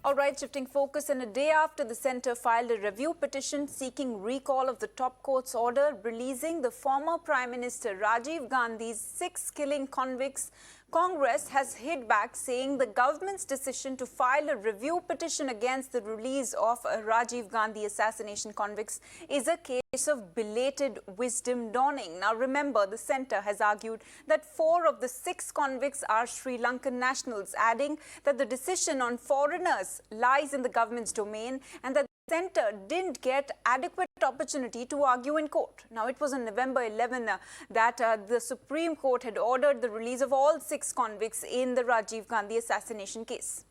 All right, shifting focus, and a day after the centre filed a review petition seeking recall of the top court's order releasing the former Prime Minister Rajiv Gandhi's 6 killing convicts, Congress has hit back, saying the government's decision to file a review petition against the release of Rajiv Gandhi assassination convicts is a case of belated wisdom dawning. Now remember, the centre has argued that 4 of the 6 convicts are Sri Lankan nationals, adding that the decision on foreigners lies in the government's domain and that the centre didn't get adequate opportunity to argue in court. Now, it was on November 11 that the Supreme Court had ordered the release of all 6 convicts in the Rajiv Gandhi assassination case.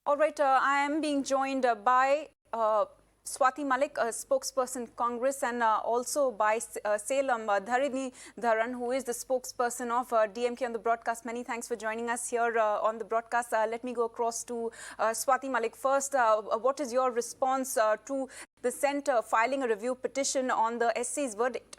All right, I am being joined by Swaty Malik, a spokesperson Congress, and also by Salem Dharini Dharan, who is the spokesperson of DMK on the broadcast. Many thanks for joining us here on the broadcast. Let me go across to Swaty Malik first. What is your response to the centre filing a review petition on the SC's verdict?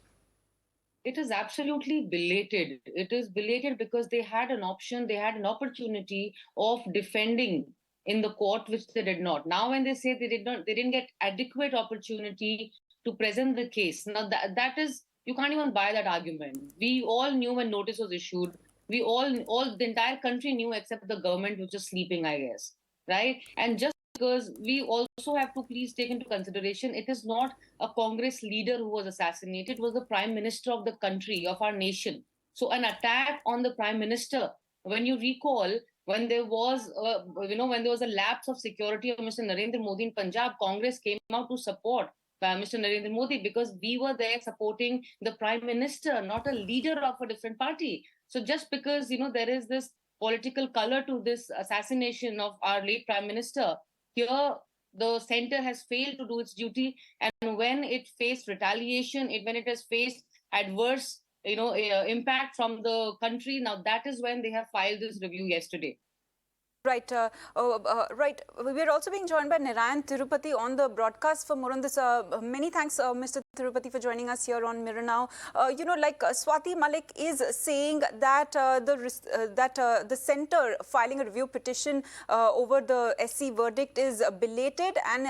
It is absolutely belated. It is belated because they had an option, they had an opportunity of defending in the court, which they did not. Now, when they say they didn't get adequate opportunity to present the case. Now, that is, you can't even buy that argument. We all knew when notice was issued. We the entire country knew except the government, which is sleeping, I guess, right? And just because we also have to please take into consideration, it is not a Congress leader who was assassinated, it was the Prime Minister of the country, of our nation. So an attack on the Prime Minister, when you recall, when there was a lapse of security of Mr. Narendra Modi in Punjab, Congress came out to support Mr. Narendra Modi because we were there supporting the Prime Minister, not a leader of a different party. So just because, there is this political color to this assassination of our late Prime Minister, here the centre has failed to do its duty. And when it faced retaliation, when it has faced adverse impact from the country, now that is when they have filed this review yesterday. Right. Right. We are also being joined by Narayan Tirupati on the broadcast for more on this. Many thanks, Mr. Tirupati, for joining us here on Mirror Now. Swaty Malik is saying that the centre filing a review petition over the SC verdict is belated, and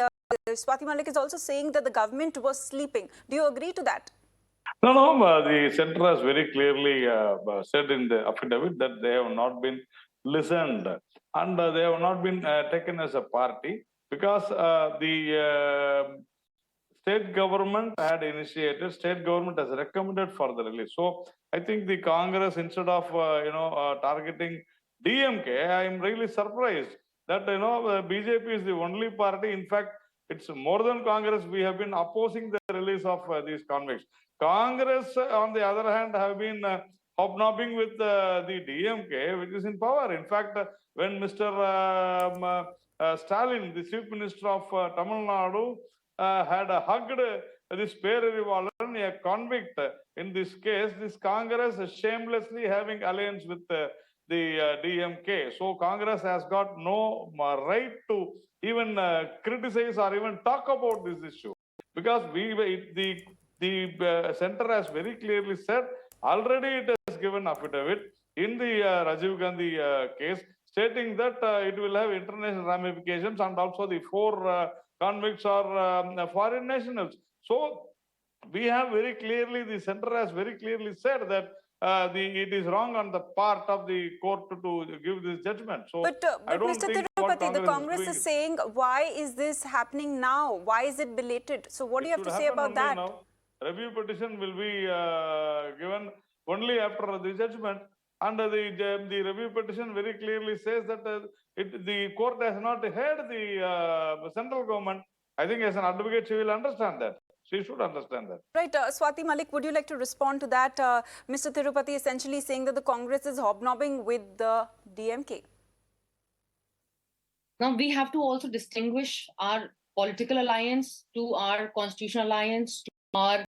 Swaty Malik is also saying that the government was sleeping. Do you agree to that? No, the centre has very clearly said in the affidavit that they have not been listened and they have not been taken as a party because the state government had initiated, state government has recommended for the release. So I think the Congress, instead of targeting DMK, I am really surprised that BJP is the only party. In fact, it's more than Congress. We have been opposing the release of these convicts. Congress, on the other hand, have been hobnobbing with the DMK, which is in power. In fact, when Mr. Stalin, the Chief Minister of Tamil Nadu, had hugged this Perarivalan, a convict in this case, this Congress is shamelessly having alliance with the DMK. So Congress has got no right to even criticize or even talk about this issue, because the centre has very clearly said, already it has given affidavit in the Rajiv Gandhi case, stating that it will have international ramifications, and also the 4 convicts are foreign nationals. So we have very clearly, the centre has very clearly said that it is wrong on the part of the court to give this judgment. So, but Mr. Tirupati, the Congress is saying, why is this happening now? Why is it belated? So what do you have to say about that? Now. Review petition will be given only after the judgment, and the review petition very clearly says that the court has not heard the central government. I think as an advocate, she will understand that. She should understand that. Right. Swaty Malik, would you like to respond to that? Mr. Tirupati essentially saying that the Congress is hobnobbing with the DMK. Now, we have to also distinguish our political alliance to our constitutional alliance, to our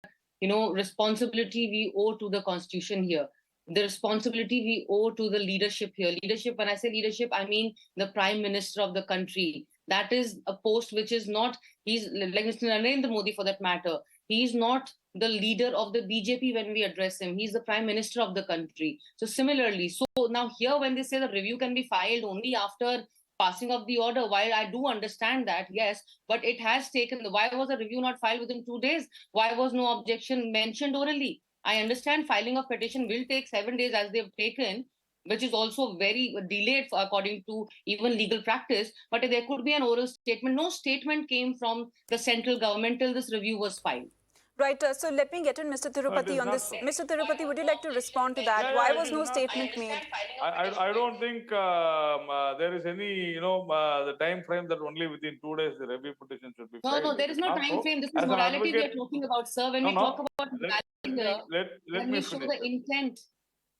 responsibility we owe to the constitution here. The responsibility we owe to the leadership here. Leadership, when I say leadership, I mean the Prime Minister of the country. That is a post which is not, he's like Mr. Narendra Modi for that matter. He's not the leader of the BJP when we address him. He's the prime minister of the country. So similarly, so now here when they say the review can be filed only after passing of the order, while I do understand that, yes, but it has taken, why was the review not filed within 2 days? Why was no objection mentioned orally? I understand filing of petition will take 7 days as they've taken, which is also very delayed according to even legal practice. But there could be an oral statement. No statement came from the central government till this review was filed. Right, so let me get in Mr. Tirupati on this. Mr. Tirupati, would you like to respond to that? Why was no statement made? I don't think there is any, the time frame that only within 2 days the review petition should be filed. No, there is no time frame. This is morality we are talking about, sir. When we talk about morality here, when we show the intent,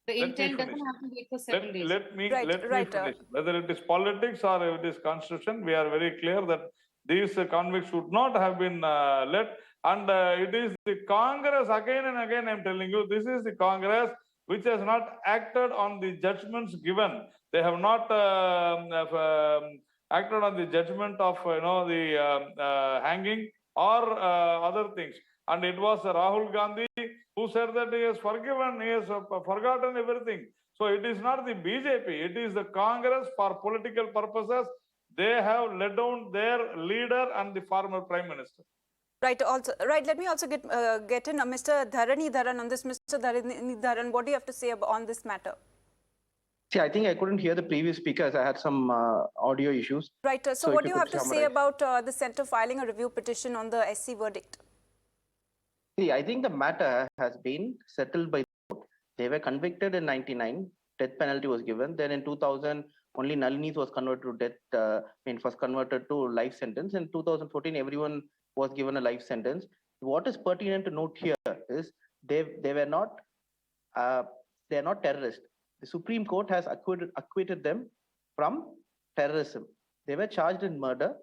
the intent doesn't have to wait for 7 days. Let me finish. Whether it is politics or it is constitution, we are very clear that these convicts should not have been let. And it is the Congress, again and again, I'm telling you, this is the Congress which has not acted on the judgments given. They have not acted on the judgment of, the hanging or other things. And it was Rahul Gandhi who said that he has forgiven, he has forgotten everything. So it is not the BJP, it is the Congress for political purposes. They have let down their leader and the former Prime Minister. Right. Also, right. Let me also get in Mr. Dharani Dharan on this. Mr. Dharani Dharan, what do you have to say on this matter? See, I think I couldn't hear the previous speakers. I had some audio issues. Right. So what do you have to say about the centre filing a review petition on the SC verdict? See, I think the matter has been settled by the court. They were convicted in 99. Death penalty was given. Then in 2000, only Nalini's was converted to death. Was converted to life sentence. In 2014, everyone was given a life sentence. What is pertinent to note here is they are not terrorists. The Supreme Court has acquitted them from terrorism. They were charged in murder,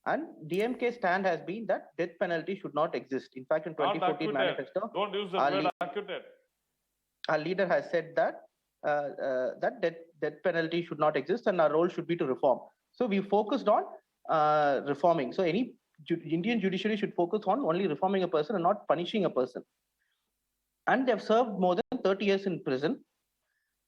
and DMK stand has been that death penalty should not exist. In fact, in 2014 manifesto, don't use the word acquitted. Our leader has said that that death penalty should not exist, and our role should be to reform. So we focused on reforming. So any Indian judiciary should focus on only reforming a person and not punishing a person. And they've served more than 30 years in prison.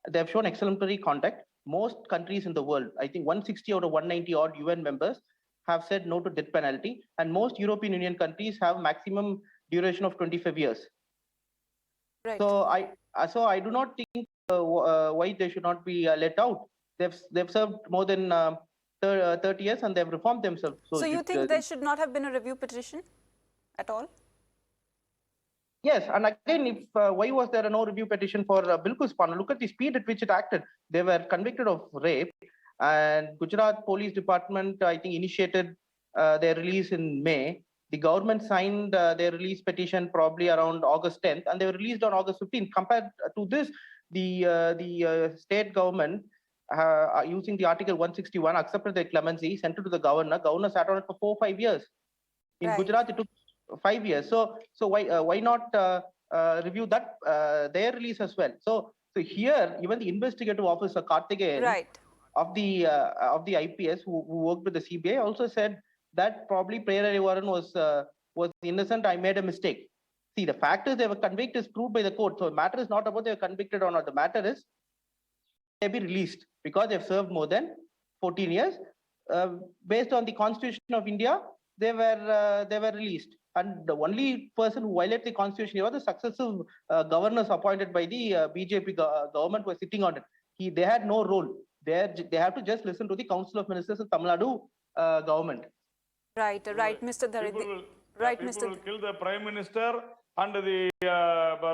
They've shown exemplary conduct. Most countries in the world, I think 160 out of 190 odd UN members have said no to death penalty, and most European Union countries have maximum duration of 25 years. Right. So I do not think why they should not be let out. They've served more than 30 years and they've reformed themselves. So you think there should not have been a review petition at all? Yes, and again, if why was there no review petition for Bilku's partner? Look at the speed at which it acted. They were convicted of rape, and Gujarat Police Department, I think, initiated their release in May. The government signed their release petition probably around August 10th, and they were released on August 15th. Compared to this, the state government, using the Article 161, accepted the clemency, sent it to the governor. Governor sat on it for 4 or 5 years. In Gujarat, it took 5 years. So why not review that their release as well? So here, even the investigative officer Karthikeyan of the IPS who worked with the CBI also said that probably Prera Varan was innocent. I made a mistake. See, the fact is they were convicted is proved by the court. So the matter is not about they were convicted or not. The matter is they be released because they've served more than 14 years. Based on the Constitution of India, they were released. And the only person who violated the Constitution was the successive governors appointed by the BJP government were sitting on it. They had no role. They have to just listen to the Council of Ministers of Tamil Nadu government. Right, Mr. Dharan. People will kill the Prime Minister, and the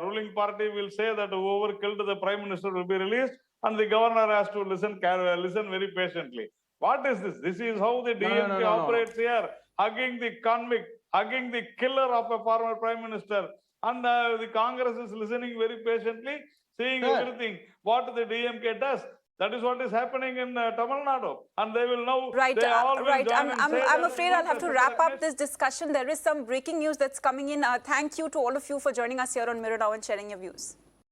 ruling party will say that whoever killed the Prime Minister will be released, and the governor has to listen very patiently. What is this? This is how the DMK operates here, hugging the convict, hugging the killer of a former Prime Minister, and the Congress is listening very patiently, seeing everything what the DMK does. That is what is happening in Tamil Nadu, and they will now. Right. I'm afraid I'll have to wrap up this discussion. There is some breaking news that's coming in. Thank you to all of you for joining us here on Mirror Now and sharing your views.